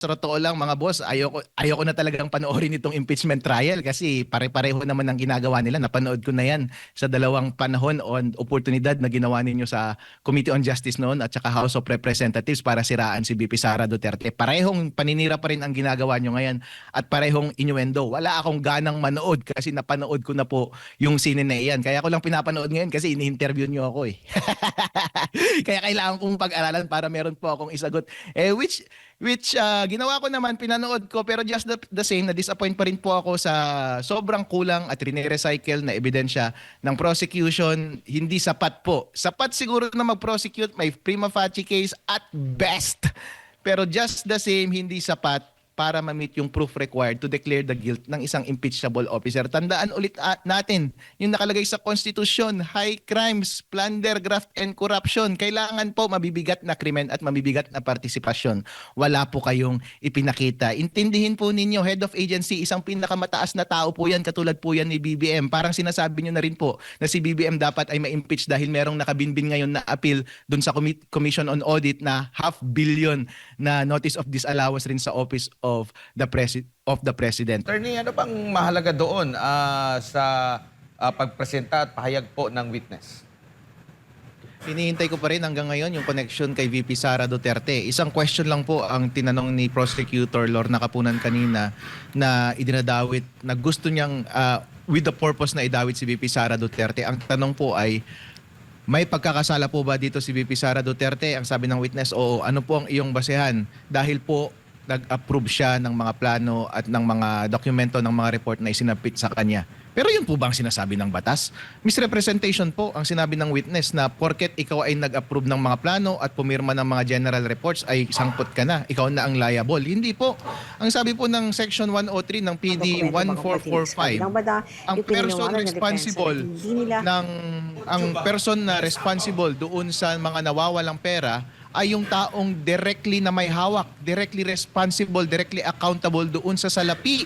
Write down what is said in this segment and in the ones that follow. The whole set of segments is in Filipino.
Sa totoo lang mga boss, ayoko na talagang panoorin itong impeachment trial kasi pare-pareho naman ang ginagawa nila. Napanood ko na yan sa dalawang panahon on oportunidad na ginawa ninyo sa Committee on Justice noon at saka House of Representatives para siraan si VP Sara Duterte. Parehong paninira pa rin ang ginagawa nyo ngayon at parehong innuendo. Wala akong ganang manood kasi napanood ko na po yung sine na iyan. Kaya ko lang pinapanood ngayon kasi ini-interview nyo ako eh. Kaya kailangan kong pag-aralan para meron po akong isagot. Which ginawa ko naman, pinanood ko, pero just the same, na-disappoint pa rin po ako sa sobrang kulang at rine-recycle na ebidensya ng prosecution. Hindi sapat po. Sapat siguro na mag-prosecute, may prima facie case at best. Pero just the same, hindi sapat para ma-meet yung proof required to declare the guilt ng isang impeachable officer. Tandaan ulit natin yung nakalagay sa konstitusyon, high crimes, plunder, graft, and corruption. Kailangan po mabibigat na krimen at mabibigat na partisipasyon. Wala po kayong ipinakita. Intindihin po ninyo, head of agency, isang pinakamataas na tao po yan, katulad po yan ni BBM. Parang sinasabi nyo na rin po na si BBM dapat ay ma-impeach dahil merong nakabinbin ngayon na appeal dun sa Commission on Audit na $500 million na notice of disallowance rin sa office of the President. Attorney, ano bang mahalaga doon sa pagpresenta at pahayag po ng witness? Hinihintay ko pa rin hanggang ngayon yung connection kay VP Sara Duterte. Isang question lang po ang tinanong ni Prosecutor Lorna Kapunan kanina na idinadawit na gusto niyang with the purpose na idawit si VP Sara Duterte. Ang tanong po ay, may pagkakasala po ba dito si VP Sara Duterte? Ang sabi ng witness, oo. Ano po ang iyong basehan? Dahil po nag-approve siya ng mga plano at ng mga dokumento ng mga report na isinapit sa kanya. Pero yun po ba ang sinasabi ng batas? Misrepresentation po ang sinabi ng witness na porket ikaw ay nag-approve ng mga plano at pumirma ng mga general reports ay sangkot ka na. Ikaw na ang liable. Hindi po. Ang sabi po ng Section 103 ng PD 1445, ang person responsible ang person na responsible doon sa mga nawawalang pera ay yung taong directly na may hawak, directly responsible, directly accountable doon sa salapi.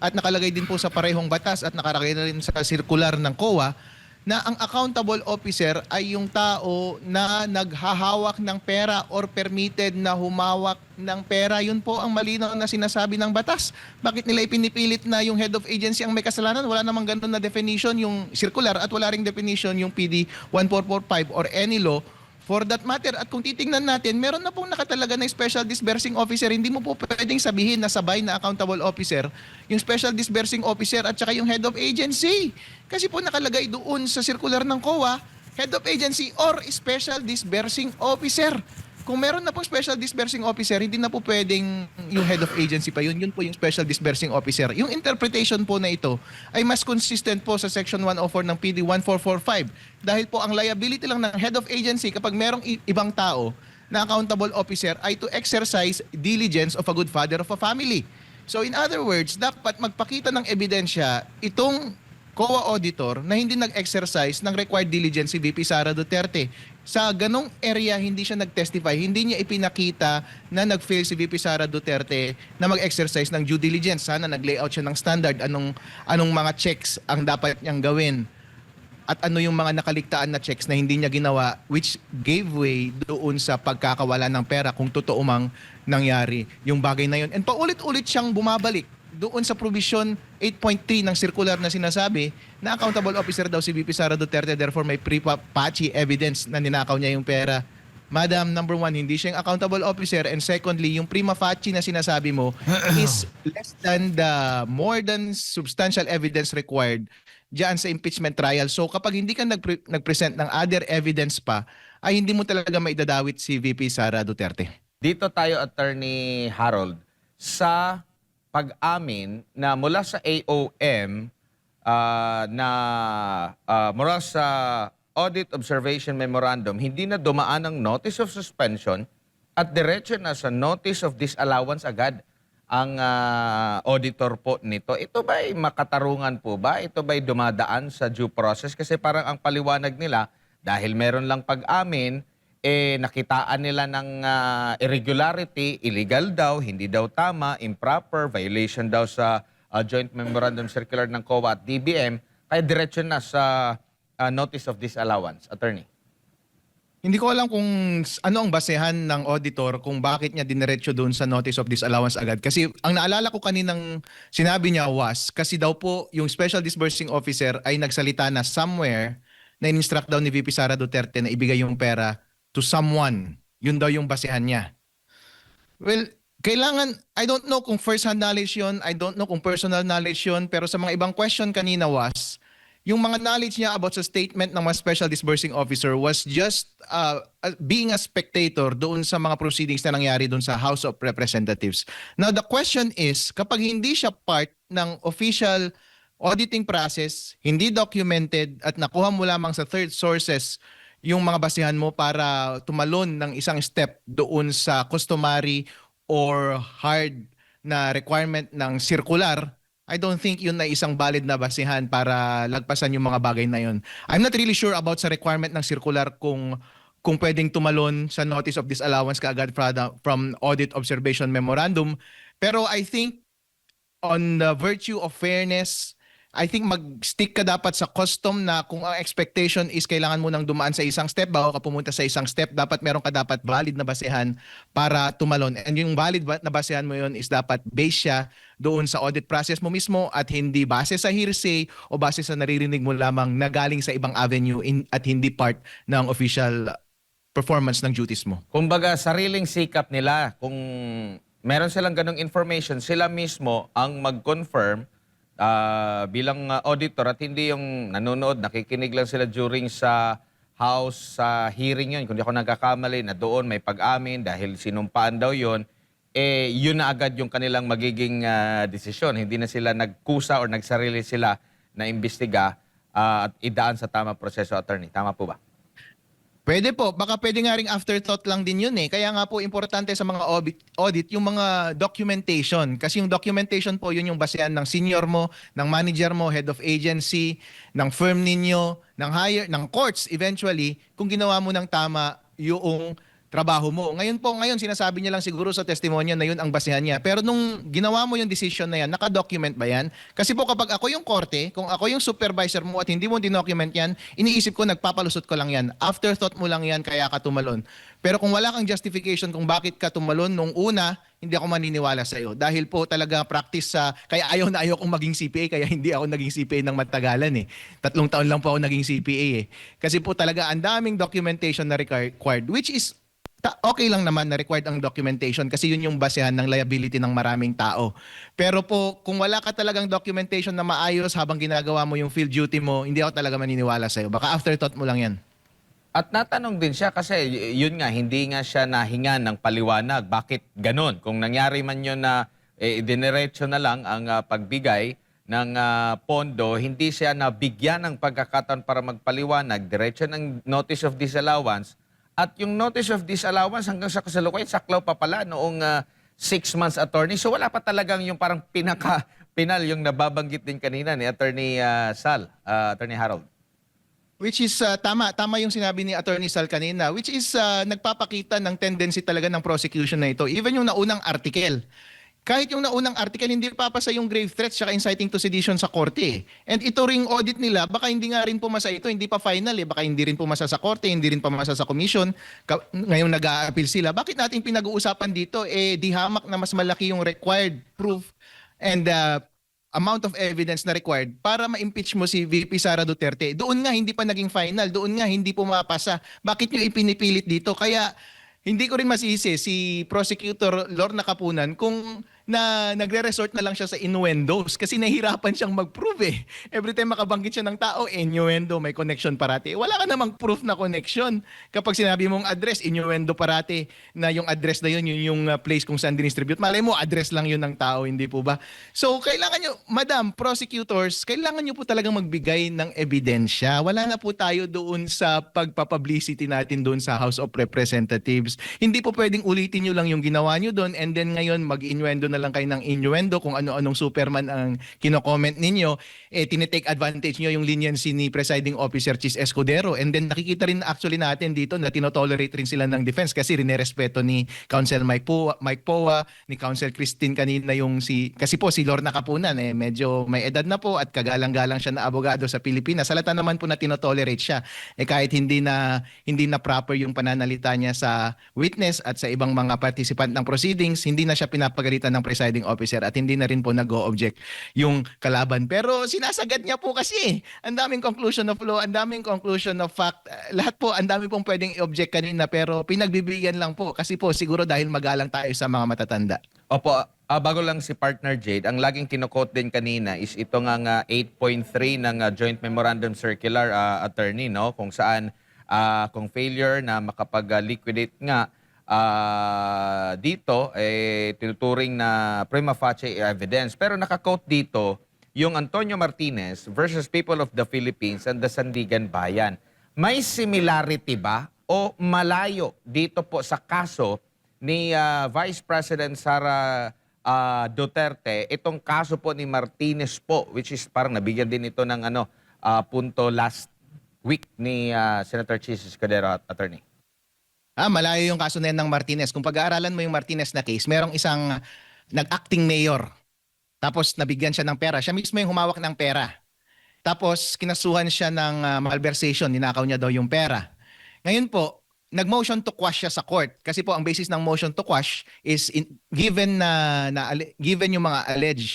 At nakalagay din po sa parehong batas at nakalagay na rin sa circular ng COA na ang accountable officer ay yung tao na naghahawak ng pera or permitted na humawak ng pera. Yun po ang malinaw na sinasabi ng batas. Bakit nila ipinipilit na yung head of agency ang may kasalanan? Wala namang ganun na definition yung circular at wala ring definition yung PD 1445 or any law for that matter. At kung titingnan natin, meron na pong nakatalaga na special disbursing officer. Hindi mo po pwedeng sabihin na sabay na accountable officer, yung special disbursing officer at saka yung head of agency. Kasi po nakalagay doon sa circular ng COA, head of agency or special disbursing officer. Kung meron na pong special disbursing officer, hindi na po pwedeng yung head of agency pa yun. Yun po yung special disbursing officer. Yung interpretation po na ito ay mas consistent po sa Section 104 ng PD 1445. Dahil po ang liability lang ng head of agency kapag merong ibang tao na accountable officer ay to exercise diligence of a good father of a family. So in other words, dapat magpakita ng ebidensya itong COA auditor na hindi nag-exercise ng required diligence si VP Sara Duterte. Sa ganong area, hindi siya nag-testify, hindi niya ipinakita na nag-fail si VP Sara Duterte na mag-exercise ng due diligence. Sana nag-layout siya ng standard, anong mga checks ang dapat niyang gawin at ano yung mga nakaligtaan na checks na hindi niya ginawa, which gave way doon sa pagkakawala ng pera kung totoo mang nangyari yung bagay na yun. And paulit-ulit siyang bumabalik doon sa provision 8.3 ng circular na sinasabi na accountable officer daw si VP Sara Duterte, therefore may prima facie evidence na ninakaw niya yung pera. Madam, number one, hindi siya yung accountable officer, and secondly, yung prima facie na sinasabi mo is less than the more than substantial evidence required diyan sa impeachment trial. So kapag hindi ka nag-present ng other evidence pa, ay hindi mo talaga maidadawit si VP Sara Duterte. Dito tayo, Attorney Harold, sa pag-amin na mula sa AOM mula sa Audit Observation Memorandum, hindi na dumaan ang Notice of Suspension at diretso na sa Notice of Disallowance agad ang auditor po nito. Ito ba'y makatarungan po ba? Ito ba'y dumadaan sa due process? Kasi parang ang paliwanag nila, dahil meron lang pag-amin, nakitaan nila ng irregularity, illegal daw, hindi daw tama, improper, violation daw sa Joint Memorandum Circular ng COA at DBM, kaya diretso na sa Notice of Disallowance. Attorney. Hindi ko alam kung ano ang basehan ng auditor kung bakit niya diniretso doon sa notice of disallowance agad. Kasi ang naalala ko kaninang sinabi niya was, kasi daw po yung Special Disbursing Officer ay nagsalita na somewhere na in-instruct daw ni VP Sara Duterte na ibigay yung pera to someone. Yun daw yung basehan niya. Well, kailangan, I don't know kung first-hand knowledge yun, I don't know kung personal knowledge yun, pero sa mga ibang question kanina was, yung mga knowledge niya about sa statement ng mga special disbursing officer was just being a spectator doon sa mga proceedings na nangyari doon sa House of Representatives. Now, the question is, kapag hindi siya part ng official auditing process, hindi documented at nakuha mo lamang sa third sources yung mga basihan mo para tumalon ng isang step doon sa customary or hard na requirement ng circular, I don't think yun na isang valid na basihan para lagpasan yung mga bagay na yun. I'm not really sure about sa requirement ng circular kung pwedeng tumalon sa notice of disallowance kaagad from audit observation memorandum. Pero I think on the virtue of fairness, I think mag-stick ka dapat sa custom na kung ang expectation is kailangan mo nang dumaan sa isang step bago ka pumunta sa isang step, dapat meron ka dapat valid na basehan para tumalon. And yung valid na basehan mo yun is dapat base siya doon sa audit process mo mismo at hindi base sa hearsay o base sa naririnig mo lamang na galing sa ibang avenue at hindi part ng official performance ng duties mo. Kumbaga, sariling sikap nila. Kung meron silang ganong information, sila mismo ang mag-confirm bilang auditor at hindi yung nanonood, nakikinig lang sila during sa House sa hearing yun. Kung di ako nagkakamali na doon may pag-amin dahil sinumpaan daw yun, yun na agad yung kanilang magiging desisyon. Hindi na sila nagkusa or nagsarili sila na imbestiga at idaan sa tamang proseso, attorney. Tama po ba? Pwede po. Baka pwede nga ring afterthought lang din yun eh. Kaya nga po importante sa mga audit yung mga documentation. Kasi yung documentation po, yun yung basehan ng senior mo, ng manager mo, head of agency, ng firm ninyo, ng courts eventually, kung ginawa mo ng tama yung trabaho mo. Ngayon sinasabi niya lang siguro sa testimonya na yun ang basehan niya. Pero nung ginawa mo yung decision na yan, naka-document ba yan? Kasi po kapag ako yung korte, kung ako yung supervisor mo at hindi mo dinocument yan, iniisip ko nagpapalusot ko lang yan. Afterthought mo lang yan kaya ka tumalon. Pero kung wala kang justification kung bakit ka tumalon nung una, hindi ako maniniwala sa iyo. Dahil po talaga practice sa, kaya ayaw kong maging CPA, kaya hindi ako naging CPA ng matagalan eh. 3 taon lang po ako naging CPA eh. Kasi po talaga ang daming documentation na required, which is okay lang naman na required ang documentation kasi yun yung basehan ng liability ng maraming tao. Pero po, kung wala ka talagang documentation na maayos habang ginagawa mo yung field duty mo, hindi ako talaga maniniwala sa'yo. Baka afterthought mo lang yan. At natanong din siya kasi yun nga, hindi nga siya nahingan ng paliwanag. Bakit ganun? Kung nangyari man yun na diniretso na lang ang pagbigay ng pondo, hindi siya nabigyan ng pagkakataon para magpaliwanag, diretso ng notice of disallowance. At yung notice of disallowance hanggang sa kasalukuyan, saklaw pa pala noong 6 months, attorney. So wala pa talagang yung parang pinaka-pinal yung nababanggit din kanina ni Attorney Attorney Harold. Which is tama yung sinabi ni Attorney Sal kanina, which is nagpapakita ng tendency talaga ng prosecution na ito. Even yung naunang article. Kahit yung naunang article, hindi papasa yung grave threats at inciting to sedition sa korte. And ito ring audit nila, baka hindi nga rin pumasa ito, hindi pa final eh. Baka hindi rin pumasa sa korte, hindi rin pumasa sa commission. Ngayon nag-a-appeal sila. Bakit natin pinag-uusapan dito? Di hamak na mas malaki yung required proof and amount of evidence na required para ma-impeach mo si VP Sara Duterte. Doon nga hindi pa naging final, doon nga hindi pumapasa. Bakit nyo ipinipilit dito? Kaya hindi ko rin masisi si Prosecutor Lorna Kapunan kung nagre-resort na lang siya sa innuendos kasi nahihirapan siyang mag-prove eh. Every time makabanggit siya ng tao, innuendo, may connection parati. Wala ka namang proof na connection. Kapag sinabi mong address, innuendo parati na yung address na yun, yung place kung saan dinistribute. Malay mo, address lang yun ng tao, hindi po ba? So, kailangan nyo, Madam, prosecutors, kailangan nyo po talagang magbigay ng ebidensya. Wala na po tayo doon sa pagpapublicity natin doon sa House of Representatives. Hindi po pwedeng ulitin nyo lang yung ginawa nyo doon and then ngayon mag-innuendo na lang kayo ng innuendo kung ano-anong Superman ang kino-comment ninyo, tinitake advantage nyo yung leniency ni Presiding Officer Chis Escudero. And then nakikita rin actually natin dito na tinotolerate rin sila ng defense kasi rinerespeto ni Counsel Mike Poa, ni Counsel Christine kanina kasi po si Lorna Kapunan medyo may edad na po at kagalang-galang siya na abogado sa Pilipinas. Salata naman po na tinotolerate siya kahit hindi na proper yung pananalita niya sa witness at sa ibang mga participant ng proceedings, hindi na siya pinapagalitan ng presiding officer at hindi na rin po nag-o-object yung kalaban. Pero sinasagad niya po kasi ang daming conclusion of law, ang daming conclusion of fact, lahat po, ang dami pong pwedeng i-object kanina pero pinagbibigyan lang po kasi po siguro dahil magalang tayo sa mga matatanda. Opo, bago lang si Partner Jade, ang laging kinukot din kanina is ito nga 8.3 ng Joint Memorandum Circular, attorney, no? Kung saan kung failure na makapag-liquidate nga dito, tinuturing na prima facie evidence. Pero nakakote dito yung Antonio Martinez versus People of the Philippines and the Sandigan Bayan. May similarity ba o malayo dito po sa kaso ni Vice President Sara Duterte, itong kaso po ni Martinez po, which is parang nabigyan din ito ng punto last week ni Senator Chis Escudero, attorney? Malayo yung kaso na yan ng Martinez. Kung pag-aaralan mo yung Martinez na case, merong isang nag-acting mayor. Tapos nabigyan siya ng pera. Siya mismo yung humawak ng pera. Tapos kinasuhan siya ng malversation. Ninakaw niya daw yung pera. Ngayon po, nag-motion to quash siya sa court. Kasi po ang basis ng motion to quash is given yung mga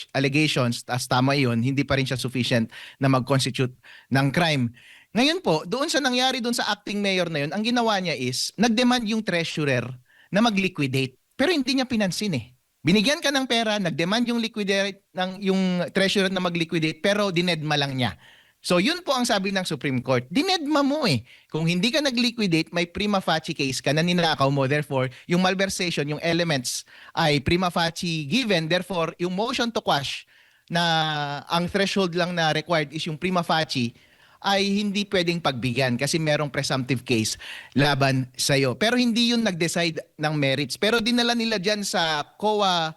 allegations, as tama yun, hindi pa rin siya sufficient na mag-constitute ng crime. Ngayon po, doon sa nangyari doon sa acting mayor na yun, ang ginawa niya is, nag-demand yung treasurer na mag-liquidate. Pero hindi niya pinansin Binigyan ka ng pera, nag-demand yung yung treasurer na mag-liquidate, pero dinedma lang niya. So yun po ang sabi ng Supreme Court. Dinedma mo Kung hindi ka nag-liquidate, may prima facie case ka na ninakaw mo. Therefore, yung malversation, yung elements ay prima facie given. Therefore, yung motion to quash na ang threshold lang na required is yung prima facie ay hindi pwedeng pagbigyan kasi merong presumptive case laban sa'yo. Pero hindi yun nag-decide ng merits. Pero dinala nila dyan sa COA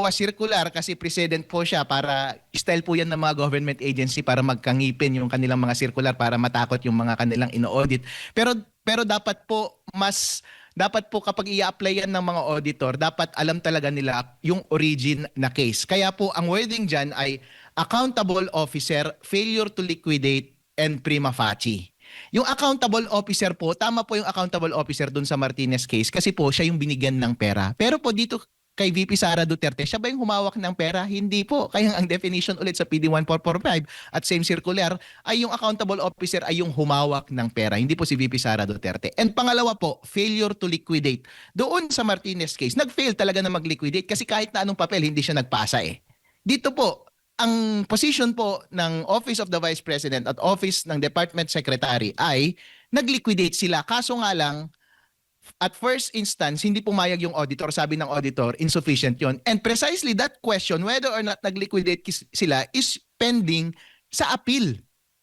circular kasi precedent po siya para style po yan ng mga government agency para magkangipin yung kanilang mga circular para matakot yung mga kanilang ino-audit. Pero dapat po kapag i-apply yan ng mga auditor, dapat alam talaga nila yung origin na case. Kaya po ang wording dyan ay accountable officer, failure to liquidate, and prima facie. Yung accountable officer po, tama po yung accountable officer dun sa Martinez case kasi po siya yung binigyan ng pera. Pero po dito kay VP Sara Duterte, siya ba yung humawak ng pera? Hindi po. Kaya ang definition ulit sa PD 1445 at same circular ay yung accountable officer ay yung humawak ng pera. Hindi po si VP Sara Duterte. And pangalawa po, failure to liquidate. Doon sa Martinez case, nag-fail talaga na mag-liquidate kasi kahit na anong papel, hindi siya nagpasa Dito po, ang position po ng Office of the Vice President at Office ng Department Secretary ay nag-liquidate sila. Kaso nga lang, at first instance, hindi pumayag yung auditor. Sabi ng auditor, insufficient yon. And precisely that question, whether or not nag-liquidate sila, is pending sa appeal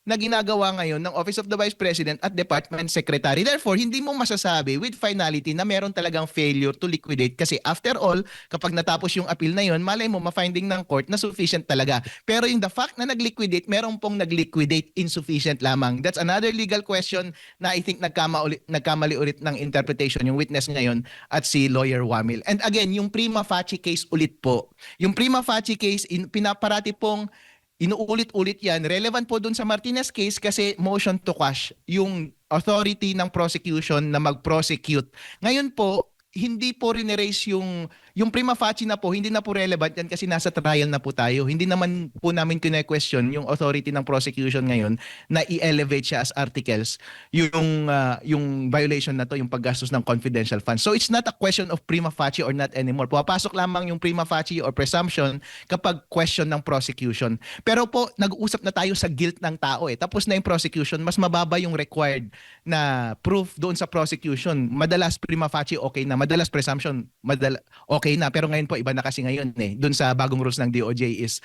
na ginagawa ngayon ng Office of the Vice President at Department Secretary. Therefore, hindi mo masasabi with finality na meron talagang failure to liquidate kasi after all, kapag natapos yung appeal na yon, malay mo ma-finding ng court na sufficient talaga. Pero yung the fact na nag-liquidate, meron pong nag-liquidate insufficient lamang. That's another legal question na I think nagkamali ulit ng interpretation yung witness ngayon at si Lawyer Wamil. And again, yung prima facie case ulit po. Yung prima facie case, pinaparati pong inuulit-ulit yan. Relevant po dun sa Martinez case kasi motion to quash yung authority ng prosecution na mag-prosecute. Ngayon po, hindi po rin-erase yung prima facie na po, hindi na po relevant yan kasi nasa trial na po tayo. Hindi naman po namin kine-question yung authority ng prosecution ngayon na i-elevate siya as articles yung violation na to, yung paggastos ng confidential funds. So it's not a question of prima facie or not anymore. Pumapasok lamang yung prima facie or presumption kapag question ng prosecution. Pero po, nag-uusap na tayo sa guilt ng tao Tapos na yung prosecution, mas mababa yung required na proof doon sa prosecution. Madalas prima facie okay na, madalas presumption okay na, pero ngayon po iba na kasi ngayon doon sa bagong rules ng DOJ is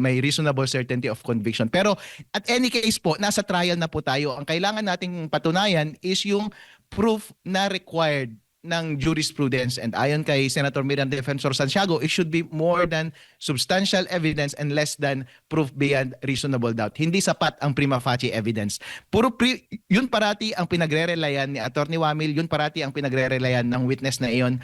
may reasonable certainty of conviction. Pero at any case po, nasa trial na po tayo. Ang kailangan nating patunayan is yung proof na required ng jurisprudence and ayon kay Senator Miriam Defensor Santiago, it should be more than substantial evidence and less than proof beyond reasonable doubt. Hindi sapat ang prima facie evidence. Yun parati ang pinagre-relayan ni Attorney Wamil, yun parati ang pinagre-relayan ng witness na iyon.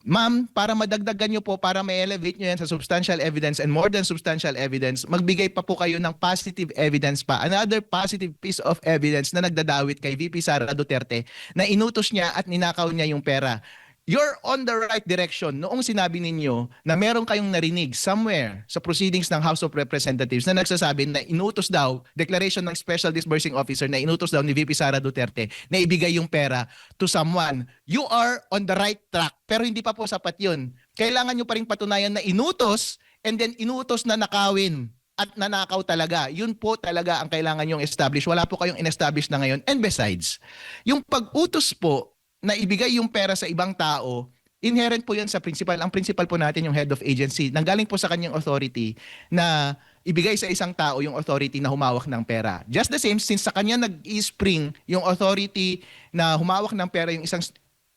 Ma'am, para madagdagan nyo po, para ma-elevate nyo yan sa substantial evidence and more than substantial evidence, magbigay pa po kayo ng positive evidence pa. Another positive piece of evidence na nagdadawit kay VP Sara Duterte na inutos niya at ninakaw niya yung pera. You're on the right direction noong sinabi ninyo na meron kayong narinig somewhere sa proceedings ng House of Representatives na nagsasabi na inutos daw, declaration ng Special Disbursing Officer na inutos daw ni VP Sara Duterte na ibigay yung pera to someone. You are on the right track, pero hindi pa po sapat yun. Kailangan nyo pa rin patunayan na inutos and then inutos na nakawin at nanakaw talaga. Yun po talaga ang kailangan yung establish. Wala po kayong in-establish na ngayon. And besides, yung pag-utos po na ibigay yung pera sa ibang tao, inherent po yan sa principal. Ang principal po natin yung head of agency. Nanggaling po sa kanyang authority na ibigay sa isang tao yung authority na humawak ng pera. Just the same, since sa kanya nag-spring yung authority na humawak ng pera yung isang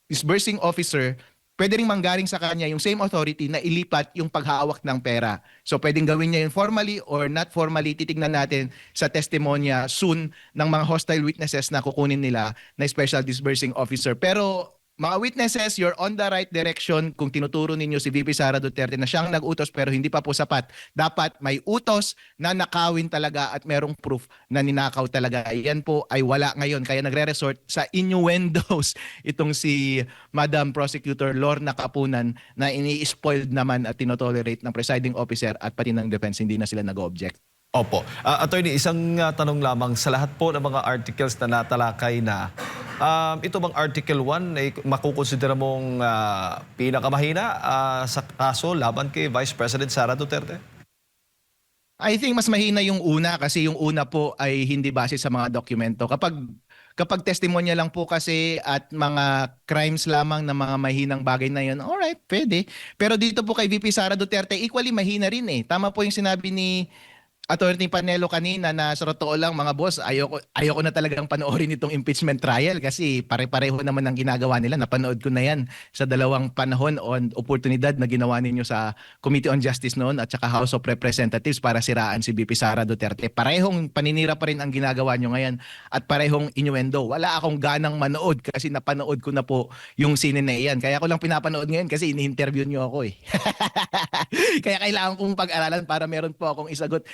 disbursing officer, pwede ring manggaling sa kanya yung same authority na ilipat yung paghawak ng pera. So pwedeng gawin niya yun formally or not formally. Titignan natin sa testimonya soon ng mga hostile witnesses na kukunin nila na special disbursing officer. Pero mga witnesses, you're on the right direction kung tinuturo ninyo si VP Sara Duterte na siyang nag-utos pero hindi pa po sapat. Dapat may utos na nakawin talaga at merong proof na ninakaw talaga. Yan po ay wala ngayon. Kaya nagre-resort sa innuendos itong si Madam Prosecutor Lorna Kapunan na ini-spoiled naman at tinotolerate ng presiding officer at pati ng defense. Hindi na sila nag-object. Opo. Attorney, isang tanong lamang sa lahat po ng mga articles na natalakay na, ito bang Article 1 ay makukonsidera mong pinakamahina sa kaso laban kay Vice President Sara Duterte? I think mas mahina yung una kasi yung una po ay hindi base sa mga dokumento. Kapag testimonya lang po kasi at mga crimes lamang na mga mahinang bagay na yun, alright, pwede. Pero dito po kay VP Sara Duterte, equally mahina rin eh. Tama po yung sinabi ni Attorney Panelo kanina na sa totoo lang mga boss, ayoko na talagang panoorin itong impeachment trial kasi pare-pareho naman ang ginagawa nila. Napanood ko na yan sa dalawang panahon on oportunidad na ginawa ninyo sa Committee on Justice noon at saka House of Representatives para siraan si VP Sara Duterte. Parehong paninira pa rin ang ginagawa nyo ngayon at parehong innuendo. Wala akong ganang manood kasi napanood ko na po yung sine na iyan. Kaya ko lang pinapanood ngayon kasi ini-interview nyo ako eh. Kaya kailangan kong pag-aralan para meron po akong isagot.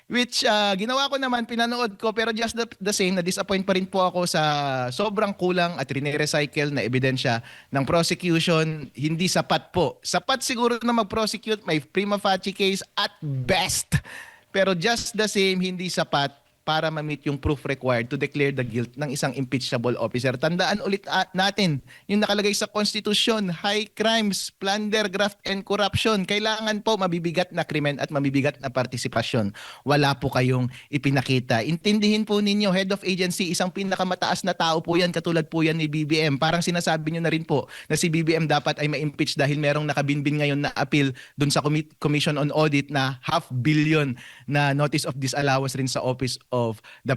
Which ginawa ko naman, pinanood ko, pero just the same, na-disappoint pa rin po ako sa sobrang kulang at rine-recycle na ebidensya ng prosecution. Hindi sapat po. Sapat siguro na mag-prosecute, may prima facie case at best. Pero just the same, hindi sapat para ma-meet yung proof required to declare the guilt ng isang impeachable officer. Tandaan ulit natin yung nakalagay sa konstitusyon, high crimes, plunder, graft, and corruption. Kailangan po mabibigat na krimen at mabibigat na partisipasyon. Wala po kayong ipinakita. Intindihin po ninyo, head of agency, isang pinakamataas na tao po yan, katulad po yan ni BBM. Parang sinasabi nyo na rin po na si BBM dapat ay ma-impeach dahil merong nakabinbin ngayon na appeal dun sa Commission on Audit na $500 million na notice of disallowance rin sa office of the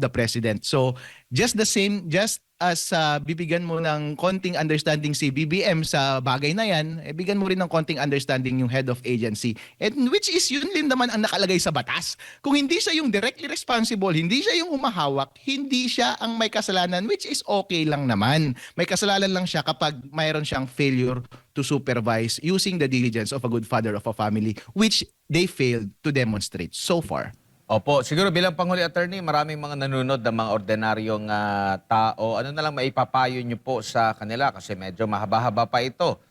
president. So just the same, just as bibigyan mo ng konting understanding si BBM sa bagay na yan, bigyan mo rin ng konting understanding yung head of agency. And which is yun din naman ang nakalagay sa batas. Kung hindi siya yung directly responsible, hindi siya yung humahawak, hindi siya ang may kasalanan, which is okay lang naman. May kasalanan lang siya kapag mayroon siyang failure to supervise using the diligence of a good father of a family, which they failed to demonstrate so far. Opo, siguro bilang Panghuli Attorney, maraming mga nanonood ng mga ordinaryong tao. Ano na lang maipapayo nyo po sa kanila kasi medyo mahaba-haba pa ito.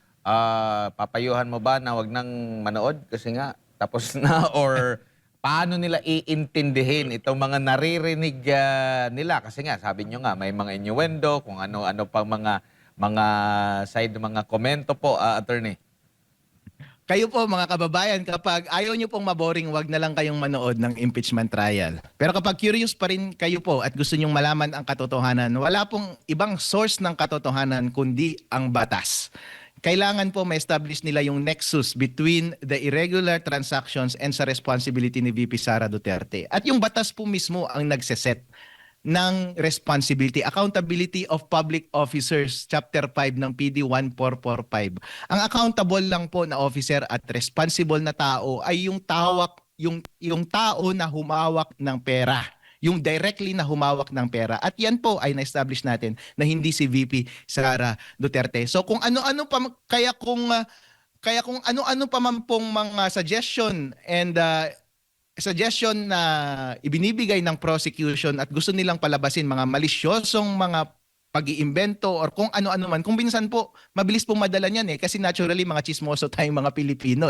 Papayuhan mo ba na wag nang manood kasi nga tapos na or paano nila iintindihin itong mga naririnig nila? Kasi nga sabi nyo nga may mga innuendo, kung ano-ano pang mga side, mga komento po, Attorney. Kayo po mga kababayan, kapag ayaw nyo pong maboring, wag na lang kayong manood ng impeachment trial. Pero kapag curious pa rin kayo po at gusto nyong malaman ang katotohanan, wala pong ibang source ng katotohanan kundi ang batas. Kailangan po ma-establish nila yung nexus between the irregular transactions and sa responsibility ni VP Sara Duterte. At yung batas po mismo ang nagseset ng responsibility, accountability of public officers, chapter 5 ng PD 1445. Ang accountable lang po na officer at responsible na tao ay yung tao na humawak ng pera, yung directly na humawak ng pera. At yan po ay na-establish natin na hindi si VP Sara Duterte. So kung ano-ano pa kaya kung ano-ano pa man pong mga suggestion and suggestion na ibinibigay ng prosecution at gusto nilang palabasin mga malisyosong mga pag-iimbento or kung ano-ano man. Kung minsan po, mabilis pong madala niyan kasi naturally mga chismoso tayong mga Pilipino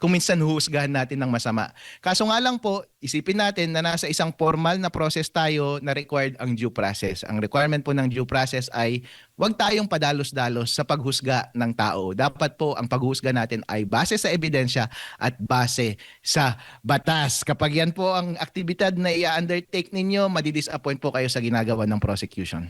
Kung minsan huhusgahan natin ng masama. Kaso nga lang po, isipin natin na nasa isang formal na process tayo na required ang due process. Ang requirement po ng due process ay huwag tayong padalos-dalos sa paghusga ng tao. Dapat po ang paghusga natin ay base sa ebidensya at base sa batas. Kapag yan po ang aktibidad na i-undertake ninyo, madidisappoint po kayo sa ginagawa ng prosecution.